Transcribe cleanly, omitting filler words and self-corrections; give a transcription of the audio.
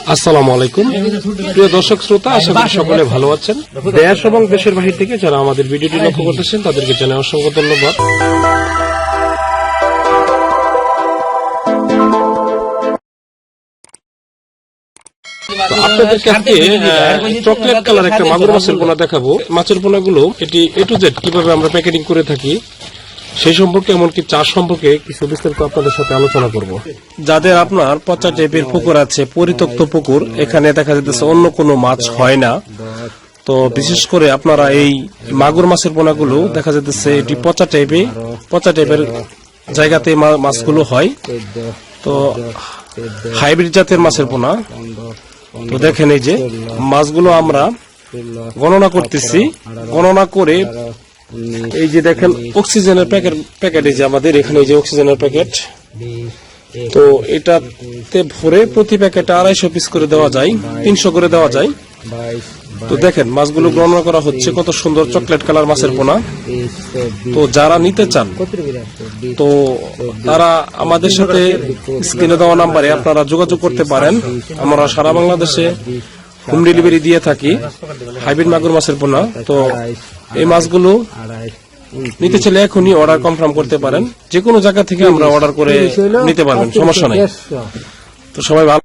আসসালামু আলাইকুম প্রিয় দর্শক শ্রোতা, আশা করি সকলে ভালো আছেন। দেশ এবং দেশের বাহির থেকে যারা আমাদের ভিডিওটি লক্ষ্য করতেছেন তাদেরকে জানাই অসংখ্য ধন্যবাদ। আপনাদেরকে আজকে চকলেট কালার একটা মাগুর মাছের পোনা দেখাবো। মাছের পোনাগুলো এটি A to Z কিভাবে আমরা প্যাকেটিং করে থাকি সেই সম্পর্কে, এমনকি চাষ সম্পর্কে কিছু বিস্তারিত আপনাদের সাথে আলোচনা করব। যাদের আপনার পচা টাইপের পুকুর আছে, পরিত্যক্ত পুকুর, এখানে দেখা যাচ্ছে অন্য কোনো মাছ হয় না, তো বিশেষ করে আপনারা এই মাগুর মাছের পোনাগুলো দেখা যাচ্ছে এটি পচা টাইপের জায়গাতে মাছগুলো হয়। তো হাইব্রিড জাতের মাছের পোনা। তো দেখেন এই যে মাছগুলো আমরা গণনা করতেছি, গণনা করে এই যে দেখেন অক্সিজেনের প্যাকেট, এই যে আমাদের এখানে এই যে অক্সিজেনের প্যাকেট, তো এটাতে ভরে প্রতি প্যাকেটে 250 পিস করে দেওয়া যায়, 300 করে দেওয়া যায়। তো দেখেন মাছগুলো গণনা করা হচ্ছে, কত সুন্দর চকলেট কালার মাছের পোনা। তো যারা নিতে চান তো তারা আমাদের সাথে স্ক্রিনে দেওয়া নাম্বারে আপনারা যোগাযোগ করতে পারেন। আমরা সারা বাংলাদেশে হোম ডেলিভারি দিয়ে থাকি হাইব্রিড মাগুর মাছের পোনা। তো এই মাছগুলো নিতে চাইলে এখনই অর্ডার কনফার্ম করতে পারেন, যে কোনো জায়গা থেকে আমরা অর্ডার করে নিতে পারবেন, সমস্যা নাই। তো সবাই ভালো